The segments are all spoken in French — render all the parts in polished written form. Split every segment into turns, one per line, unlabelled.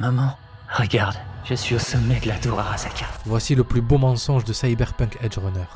Maman, regarde, je suis au sommet de la tour Arasaka.
Voici le plus beau mensonge de Cyberpunk Edgerunner.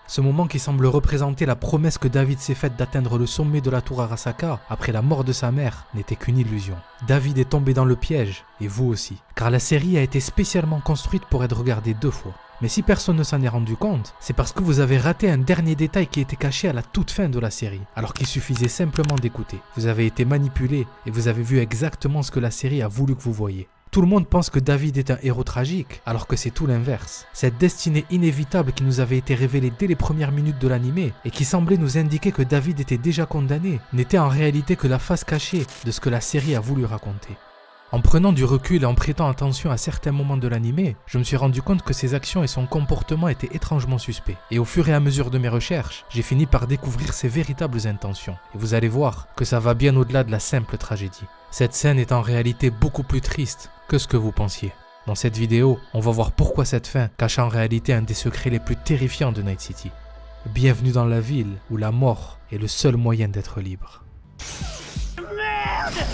Ce moment qui semble représenter la promesse que David s'est faite d'atteindre le sommet de la tour Arasaka après la mort de sa mère n'était qu'une illusion. David est tombé dans le piège, et vous aussi, car la série a été spécialement construite pour être regardée 2 fois. Mais si personne ne s'en est rendu compte, c'est parce que vous avez raté un dernier détail qui était caché à la toute fin de la série, alors qu'il suffisait simplement d'écouter. Vous avez été manipulé et vous avez vu exactement ce que la série a voulu que vous voyiez. Tout le monde pense que David est un héros tragique, alors que c'est tout l'inverse. Cette destinée inévitable qui nous avait été révélée dès les premières minutes de l'animé et qui semblait nous indiquer que David était déjà condamné, n'était en réalité que la face cachée de ce que la série a voulu raconter. En prenant du recul et en prêtant attention à certains moments de l'animé, je me suis rendu compte que ses actions et son comportement étaient étrangement suspects. Et au fur et à mesure de mes recherches, j'ai fini par découvrir ses véritables intentions. Et vous allez voir que ça va bien au-delà de la simple tragédie. Cette scène est en réalité beaucoup plus triste que ce que vous pensiez. Dans cette vidéo, on va voir pourquoi cette fin cache en réalité un des secrets les plus terrifiants de Night City. Bienvenue dans la ville où la mort est le seul moyen d'être libre. Merde!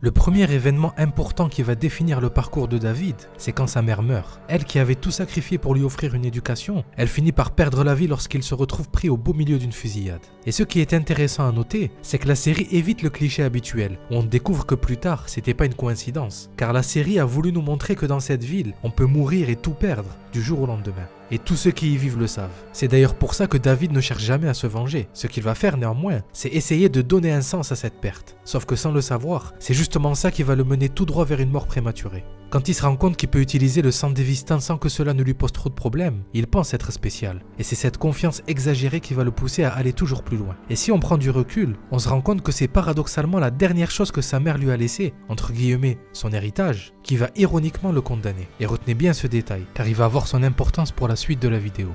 Le premier événement important qui va définir le parcours de David, c'est quand sa mère meurt. Elle qui avait tout sacrifié pour lui offrir une éducation, elle finit par perdre la vie lorsqu'il se retrouve pris au beau milieu d'une fusillade. Et ce qui est intéressant à noter, c'est que la série évite le cliché habituel, où on découvre que plus tard, c'était pas une coïncidence. Car la série a voulu nous montrer que dans cette ville, on peut mourir et tout perdre du jour au lendemain. Et tous ceux qui y vivent le savent. C'est d'ailleurs pour ça que David ne cherche jamais à se venger. Ce qu'il va faire néanmoins, c'est essayer de donner un sens à cette perte. Sauf que sans le savoir, c'est justement ça qui va le mener tout droit vers une mort prématurée. Quand il se rend compte qu'il peut utiliser le sang dévastant sans que cela ne lui pose trop de problèmes, il pense être spécial. Et c'est cette confiance exagérée qui va le pousser à aller toujours plus loin. Et si on prend du recul, on se rend compte que c'est paradoxalement la dernière chose que sa mère lui a laissée, entre guillemets, son héritage, qui va ironiquement le condamner. Et retenez bien ce détail, car il va avoir son importance pour la suite de la vidéo.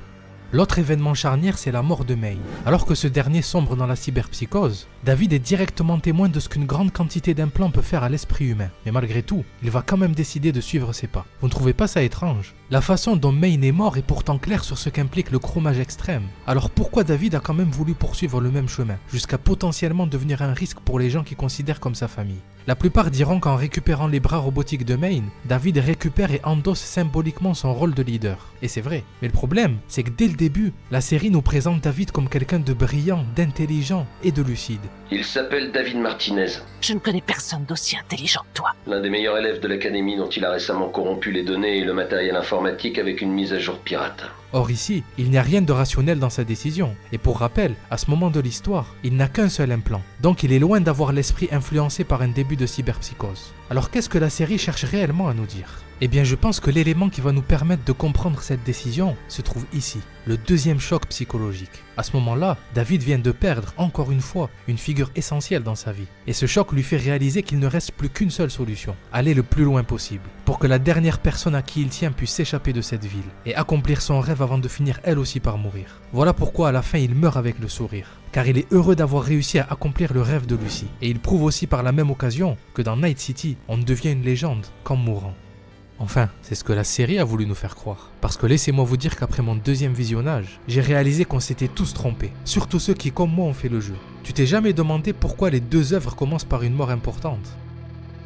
L'autre événement charnière, c'est la mort de May. Alors que ce dernier sombre dans la cyberpsychose, David est directement témoin de ce qu'une grande quantité d'implants peut faire à l'esprit humain. Mais malgré tout, il va quand même décider de suivre ses pas. Vous ne trouvez pas ça étrange? La façon dont May est mort est pourtant claire sur ce qu'implique le chromage extrême. Alors pourquoi David a quand même voulu poursuivre le même chemin, jusqu'à potentiellement devenir un risque pour les gens qu'il considère comme sa famille? La plupart diront qu'en récupérant les bras robotiques de May, David récupère et endosse symboliquement son rôle de leader. Et c'est vrai. Mais le problème, c'est que dès le début, la série nous présente David comme quelqu'un de brillant, d'intelligent et de lucide.
Il s'appelle David Martinez.
Je ne connais personne d'aussi intelligent que toi.
L'un des meilleurs élèves de l'académie dont il a récemment corrompu les données et le matériel informatique avec une mise à jour pirate.
Or ici, il n'y a rien de rationnel dans sa décision. Et pour rappel, à ce moment de l'histoire, il n'a qu'un seul implant. Donc il est loin d'avoir l'esprit influencé par un début de cyberpsychose. Alors qu'est-ce que la série cherche réellement à nous dire? Eh bien je pense que l'élément qui va nous permettre de comprendre cette décision se trouve ici, le deuxième choc psychologique. À ce moment-là, David vient de perdre, encore une fois, une figure essentielle dans sa vie. Et ce choc lui fait réaliser qu'il ne reste plus qu'une seule solution, aller le plus loin possible, pour que la dernière personne à qui il tient puisse s'échapper de cette ville, et accomplir son rêve avant de finir elle aussi par mourir. Voilà pourquoi à la fin il meurt avec le sourire, car il est heureux d'avoir réussi à accomplir le rêve de Lucy. Et il prouve aussi par la même occasion que dans Night City, on devient une légende qu'en mourant. Enfin, c'est ce que la série a voulu nous faire croire. Parce que laissez-moi vous dire qu'après mon deuxième visionnage, j'ai réalisé qu'on s'était tous trompés. Surtout ceux qui, comme moi, ont fait le jeu. Tu t'es jamais demandé pourquoi les deux œuvres commencent par une mort importante?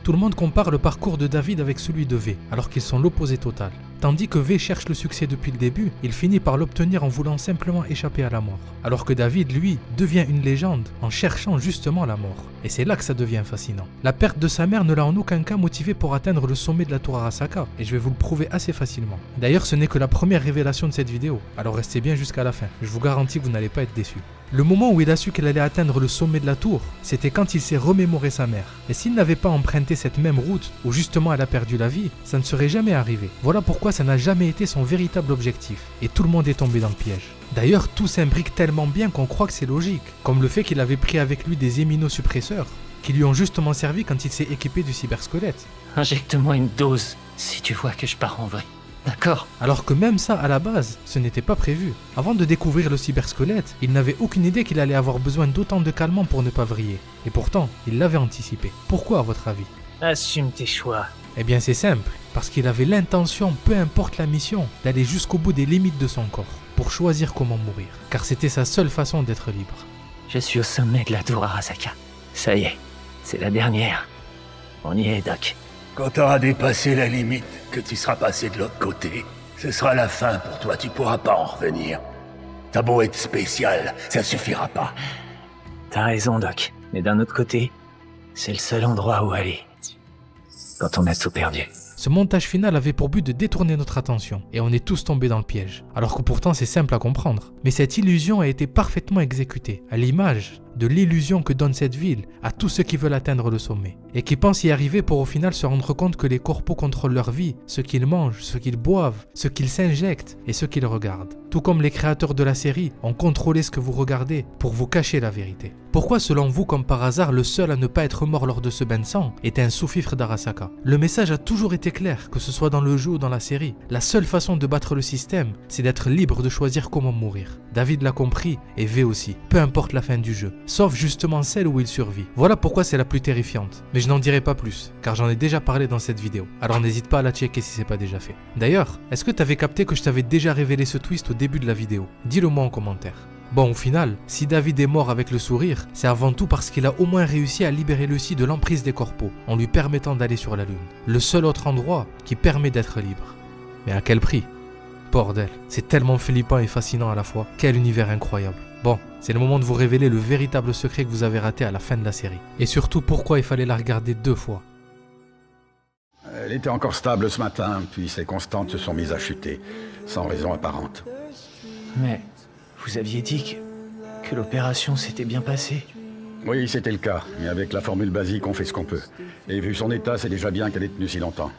Tout le monde compare le parcours de David avec celui de V, alors qu'ils sont l'opposé total. Tandis que V cherche le succès depuis le début, il finit par l'obtenir en voulant simplement échapper à la mort. Alors que David, lui, devient une légende en cherchant justement la mort. Et c'est là que ça devient fascinant. La perte de sa mère ne l'a en aucun cas motivé pour atteindre le sommet de la tour Arasaka, et je vais vous le prouver assez facilement. D'ailleurs, ce n'est que la première révélation de cette vidéo, alors restez bien jusqu'à la fin, je vous garantis que vous n'allez pas être déçus. Le moment où il a su qu'elle allait atteindre le sommet de la tour, c'était quand il s'est remémoré sa mère. Et s'il n'avait pas emprunté cette même route où justement elle a perdu la vie, ça ne serait jamais arrivé. Voilà pourquoi ça n'a jamais été son véritable objectif. Et tout le monde est tombé dans le piège. D'ailleurs, tout s'imbrique tellement bien qu'on croit que c'est logique. Comme le fait qu'il avait pris avec lui des immunosuppresseurs, qui lui ont justement servi quand il s'est équipé du cybersquelette.
Injecte-moi une dose, si tu vois que je pars en vrille. D'accord.
Alors que même ça, à la base, ce n'était pas prévu. Avant de découvrir le cybersquelette, il n'avait aucune idée qu'il allait avoir besoin d'autant de calmants pour ne pas vriller. Et pourtant, il l'avait anticipé. Pourquoi, à votre avis?
Assume tes choix.
Eh bien c'est simple, parce qu'il avait l'intention, peu importe la mission, d'aller jusqu'au bout des limites de son corps, pour choisir comment mourir. Car c'était sa seule façon d'être libre.
Je suis au sommet de la tour Arasaka. Ça y est,
C'est la dernière. On y est, Doc.
Quand t'auras dépassé la limite, que tu seras passé de l'autre côté, ce sera la fin pour toi, tu pourras pas en revenir. T'as beau être spécial, ça suffira pas.
T'as raison, Doc. Mais d'un autre côté, c'est le seul endroit où aller. Quand on a tout perdu.
Ce montage final avait pour but de détourner notre attention, et on est tous tombés dans le piège. Alors que pourtant c'est simple à comprendre. Mais cette illusion a été parfaitement exécutée, à l'image de l'illusion que donne cette ville à tous ceux qui veulent atteindre le sommet, et qui pensent y arriver pour au final se rendre compte que les corpos contrôlent leur vie, ce qu'ils mangent, ce qu'ils boivent, ce qu'ils s'injectent et ce qu'ils regardent. Tout comme les créateurs de la série ont contrôlé ce que vous regardez pour vous cacher la vérité. Pourquoi selon vous, comme par hasard, le seul à ne pas être mort lors de ce bain de sang était un sous-fifre d'Arasaka? Le message a toujours été clair, que ce soit dans le jeu ou dans la série. La seule façon de battre le système, c'est d'être libre de choisir comment mourir. David l'a compris, et V aussi, peu importe la fin du jeu, sauf justement celle où il survit. Voilà pourquoi c'est la plus terrifiante. Mais je n'en dirai pas plus, car j'en ai déjà parlé dans cette vidéo. Alors n'hésite pas à la checker si c'est pas déjà fait. D'ailleurs, est-ce que t'avais capté que je t'avais déjà révélé ce twist au début de la vidéo? Dis-le moi en commentaire. Bon, au final, si David est mort avec le sourire, c'est avant tout parce qu'il a au moins réussi à libérer Lucy de l'emprise des corpos, en lui permettant d'aller sur la Lune. Le seul autre endroit qui permet d'être libre. Mais à quel prix? Bordel, c'est tellement flippant et fascinant à la fois. Quel univers incroyable. Bon, c'est le moment de vous révéler le véritable secret que vous avez raté à la fin de la série. Et surtout pourquoi il fallait la regarder 2 fois.
Elle était encore stable ce matin, puis ses constantes se sont mises à chuter, sans raison apparente.
Mais vous aviez dit que l'opération s'était bien passée.
Oui, c'était le cas, mais avec la formule basique, on fait ce qu'on peut. Et vu son état, c'est déjà bien qu'elle ait tenu si longtemps.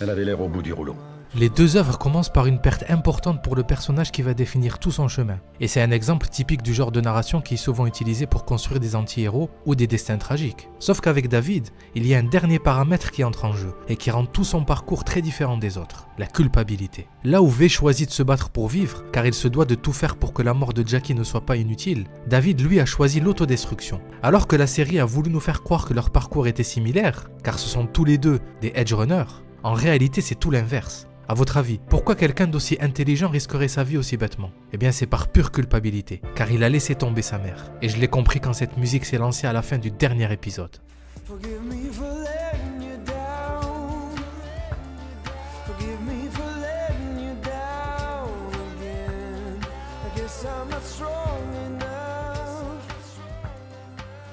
Elle avait l'air au bout du rouleau.
Les 2 œuvres commencent par une perte importante pour le personnage qui va définir tout son chemin. Et c'est un exemple typique du genre de narration qui est souvent utilisé pour construire des anti-héros ou des destins tragiques. Sauf qu'avec David, il y a un dernier paramètre qui entre en jeu et qui rend tout son parcours très différent des autres, la culpabilité. Là où V choisit de se battre pour vivre, car il se doit de tout faire pour que la mort de Jackie ne soit pas inutile, David lui a choisi l'autodestruction. Alors que la série a voulu nous faire croire que leur parcours était similaire, car ce sont tous les deux des edge runners, en réalité c'est tout l'inverse. A votre avis, pourquoi quelqu'un d'aussi intelligent risquerait sa vie aussi bêtement? Eh bien c'est par pure culpabilité, car il a laissé tomber sa mère. Et je l'ai compris quand cette musique s'est lancée à la fin du dernier épisode.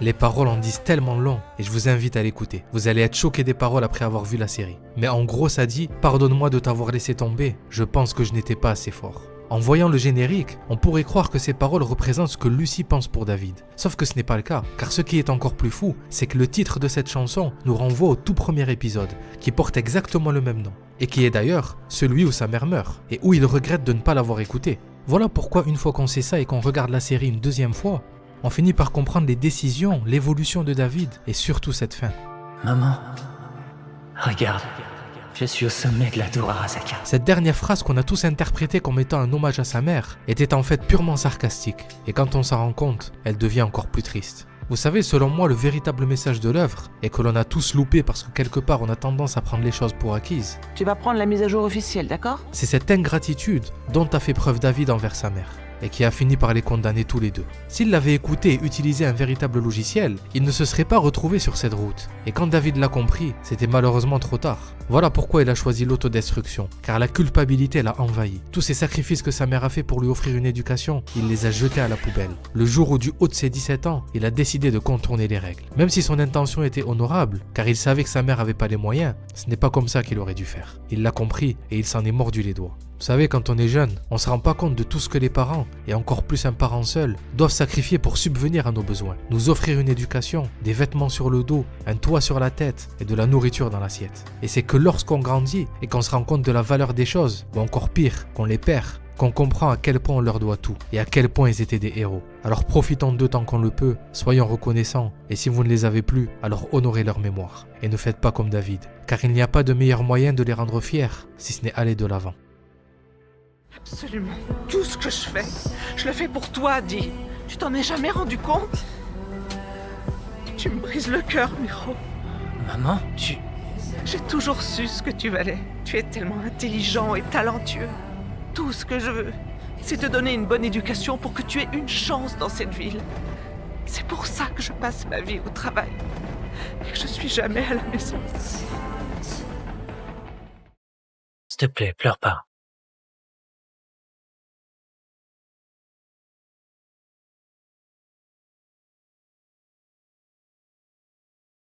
Les paroles en disent tellement long et je vous invite à l'écouter. Vous allez être choqué des paroles après avoir vu la série. Mais en gros ça dit « Pardonne-moi de t'avoir laissé tomber, je pense que je n'étais pas assez fort ». En voyant le générique, on pourrait croire que ces paroles représentent ce que Lucy pense pour David. Sauf que ce n'est pas le cas, car ce qui est encore plus fou, c'est que le titre de cette chanson nous renvoie au tout premier épisode, qui porte exactement le même nom. Et qui est d'ailleurs celui où sa mère meurt, et où il regrette de ne pas l'avoir écouté. Voilà pourquoi une fois qu'on sait ça et qu'on regarde la série une 2e fois, on finit par comprendre les décisions, l'évolution de David et surtout cette fin.
Maman, regarde, je suis au sommet de la tour Arasaka.
Cette dernière phrase qu'on a tous interprétée comme étant un hommage à sa mère était en fait purement sarcastique. Et quand on s'en rend compte, elle devient encore plus triste. Vous savez, selon moi, le véritable message de l'œuvre est que l'on a tous loupé parce que quelque part on a tendance à prendre les choses pour acquises.
Tu vas prendre la mise à jour officielle, d'accord?
C'est cette ingratitude dont a fait preuve David envers sa mère. Et qui a fini par les condamner tous les deux. S'il l'avait écouté et utilisé un véritable logiciel, il ne se serait pas retrouvé sur cette route. Et quand David l'a compris, c'était malheureusement trop tard. Voilà pourquoi il a choisi l'autodestruction, car la culpabilité l'a envahi. Tous ces sacrifices que sa mère a fait pour lui offrir une éducation, il les a jetés à la poubelle. Le jour où du haut de ses 17 ans, il a décidé de contourner les règles. Même si son intention était honorable, car il savait que sa mère avait pas les moyens, ce n'est pas comme ça qu'il aurait dû faire. Il l'a compris et il s'en est mordu les doigts. Vous savez, quand on est jeune, on se rend pas compte de tout ce que les parents, et encore plus un parent seul, doivent sacrifier pour subvenir à nos besoins. Nous offrir une éducation, des vêtements sur le dos, un toit sur la tête et de la nourriture dans l'assiette. Et c'est que lorsqu'on grandit et qu'on se rend compte de la valeur des choses, ou encore pire, qu'on les perd, qu'on comprend à quel point on leur doit tout et à quel point ils étaient des héros. Alors profitons d'eux tant qu'on le peut, soyons reconnaissants, et si vous ne les avez plus, alors honorez leur mémoire. Et ne faites pas comme David, car il n'y a pas de meilleur moyen de les rendre fiers, si ce n'est aller de l'avant.
Absolument tout ce que je le fais pour toi, Di. Tu t'en es jamais rendu compte? Tu me brises le cœur, Miro.
Maman,
J'ai toujours su ce que tu valais. Tu es tellement intelligent et talentueux. Tout ce que je veux, c'est te donner une bonne éducation pour que tu aies une chance dans cette ville. C'est pour ça que je passe ma vie au travail. et que je suis jamais à la maison.
S'il te plaît, pleure pas.